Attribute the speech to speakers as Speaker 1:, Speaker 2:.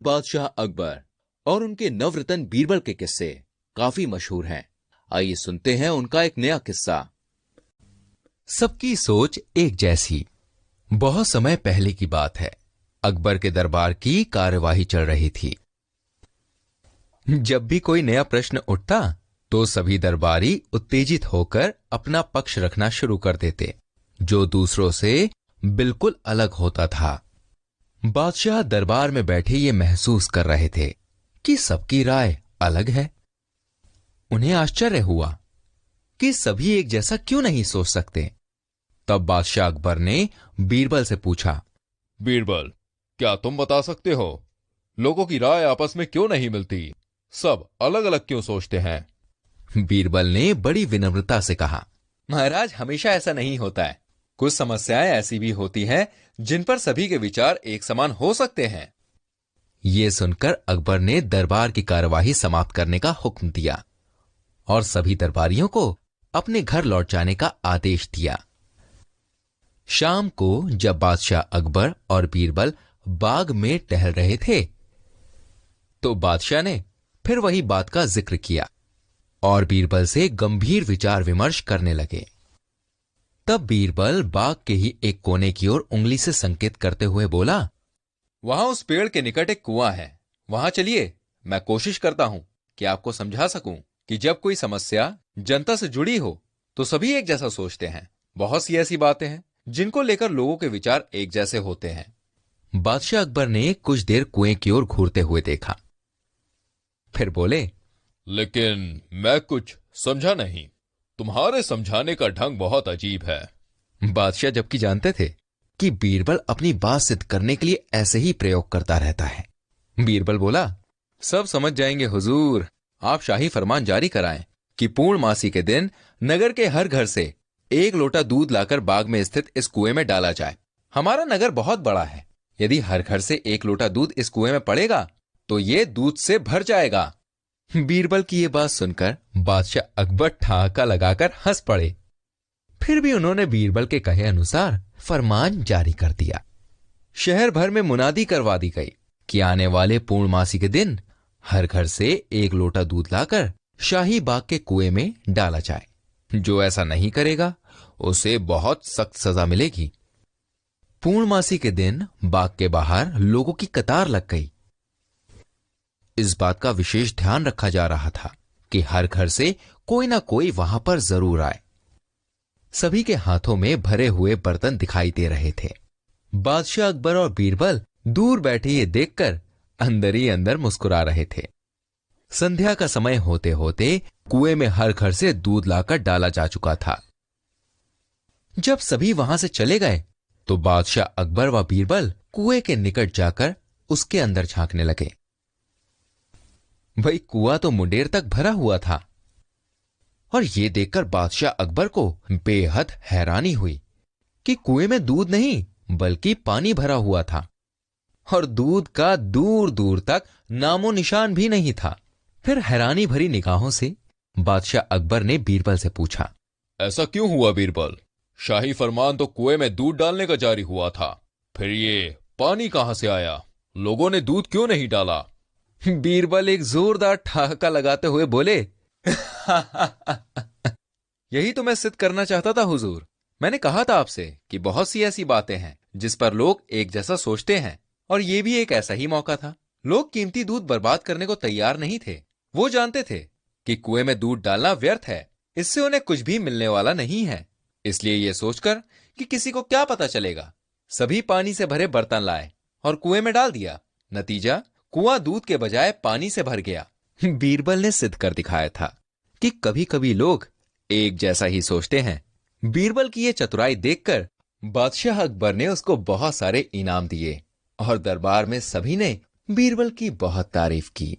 Speaker 1: बादशाह अकबर और उनके नवरत्न बीरबल के किस्से काफी मशहूर हैं। आइए सुनते हैं उनका एक नया किस्सा।
Speaker 2: सबकी सोच एक जैसी। बहुत समय पहले की बात है। अकबर के दरबार की कार्यवाही चल रही थी। जब भी कोई नया प्रश्न उठता तो सभी दरबारी उत्तेजित होकर अपना पक्ष रखना शुरू कर देते, जो दूसरों से बिल्कुल अलग होता था। बादशाह दरबार में बैठे ये महसूस कर रहे थे कि सबकी राय अलग है। उन्हें आश्चर्य हुआ कि सभी एक जैसा क्यों नहीं सोच सकते। तब बादशाह अकबर ने बीरबल से पूछा,
Speaker 3: बीरबल, क्या तुम बता सकते हो लोगों की राय आपस में क्यों नहीं मिलती? सब अलग अलग क्यों सोचते हैं?
Speaker 2: बीरबल ने बड़ी विनम्रता से कहा,
Speaker 1: महाराज, हमेशा ऐसा नहीं होता है। कुछ समस्याएं ऐसी भी होती हैं जिन पर सभी के विचार एक समान हो सकते हैं।
Speaker 2: यह सुनकर अकबर ने दरबार की कार्यवाही समाप्त करने का हुक्म दिया और सभी दरबारियों को अपने घर लौट जाने का आदेश दिया। शाम को जब बादशाह अकबर और बीरबल बाग में टहल रहे थे तो बादशाह ने फिर वही बात का जिक्र किया और बीरबल से गंभीर विचार विमर्श करने लगे। तब बीरबल बाग के ही एक कोने की ओर उंगली से संकेत करते हुए बोला,
Speaker 1: वहां उस पेड़ के निकट एक कुआं है, वहां चलिए। मैं कोशिश करता हूं कि आपको समझा सकूं कि जब कोई समस्या जनता से जुड़ी हो तो सभी एक जैसा सोचते हैं। बहुत सी ऐसी बातें हैं जिनको लेकर लोगों के विचार एक जैसे होते हैं।
Speaker 2: बादशाह अकबर ने कुछ देर कुएं की ओर घूरते हुए देखा, फिर बोले,
Speaker 3: लेकिन मैं कुछ समझा नहीं। तुम्हारे समझाने का ढंग बहुत अजीब है।
Speaker 2: बादशाह जबकि जानते थे कि बीरबल अपनी बात सिद्ध करने के लिए ऐसे ही प्रयोग करता रहता है। बीरबल बोला,
Speaker 1: सब समझ जाएंगे हुजूर। आप शाही फरमान जारी कराएं कि पूर्णमासी के दिन नगर के हर घर से एक लोटा दूध लाकर बाग में स्थित इस कुएं में डाला जाए। हमारा नगर बहुत बड़ा है। यदि हर घर से एक लोटा दूध इस कुएं में पड़ेगा तो ये दूध से भर जाएगा।
Speaker 2: बीरबल की ये बात सुनकर बादशाह अकबर ठहाका लगाकर हंस पड़े। फिर भी उन्होंने बीरबल के कहे अनुसार फरमान जारी कर दिया। शहर भर में मुनादी करवा दी गई कि आने वाले पूर्णमासी के दिन हर घर से एक लोटा दूध लाकर शाही बाग के कुएं में डाला जाए। जो ऐसा नहीं करेगा उसे बहुत सख्त सजा मिलेगी। पूर्णमासी के दिन बाग के बाहर लोगों की कतार लग गई। इस बात का विशेष ध्यान रखा जा रहा था कि हर घर से कोई ना कोई वहां पर जरूर आए। सभी के हाथों में भरे हुए बर्तन दिखाई दे रहे थे। बादशाह अकबर और बीरबल दूर बैठे ये देखकर अंदर ही अंदर मुस्कुरा रहे थे। संध्या का समय होते होते कुएं में हर घर से दूध लाकर डाला जा चुका था। जब सभी वहां से चले गए तो बादशाह अकबर व बीरबल कुएं के निकट जाकर उसके अंदर झांकने लगे। भाई, कुआं तो मुंडेर तक भरा हुआ था और यह देखकर बादशाह अकबर को बेहद हैरानी हुई कि कुएं में दूध नहीं बल्कि पानी भरा हुआ था और दूध का दूर दूर तक नामो निशान भी नहीं था। फिर हैरानी भरी निगाहों से बादशाह अकबर ने बीरबल से पूछा,
Speaker 3: ऐसा क्यों हुआ बीरबल? शाही फरमान तो कुएं में दूध डालने का जारी हुआ था, फिर ये पानी कहां से आया? लोगों ने दूध क्यों नहीं डाला?
Speaker 2: बीरबल एक जोरदार ठहाका लगाते हुए बोले,
Speaker 1: यही तो मैं सिद्ध करना चाहता था हुजूर। मैंने कहा था आपसे कि बहुत सी ऐसी बातें हैं जिस पर लोग एक जैसा सोचते हैं, और ये भी एक ऐसा ही मौका था। लोग कीमती दूध बर्बाद करने को तैयार नहीं थे। वो जानते थे कि कुएं में दूध डालना व्यर्थ है, इससे उन्हें कुछ भी मिलने वाला नहीं है। इसलिए ये सोचकर कि किसी को क्या पता चलेगा, सभी पानी से भरे बर्तन लाए और कुएं में डाल दिया। नतीजा, कुआं दूध के बजाय पानी से भर गया।
Speaker 2: बीरबल ने सिद्ध कर दिखाया था कि कभी कभी लोग एक जैसा ही सोचते हैं। बीरबल की यह चतुराई देखकर बादशाह अकबर ने उसको बहुत सारे इनाम दिए और दरबार में सभी ने बीरबल की बहुत तारीफ की।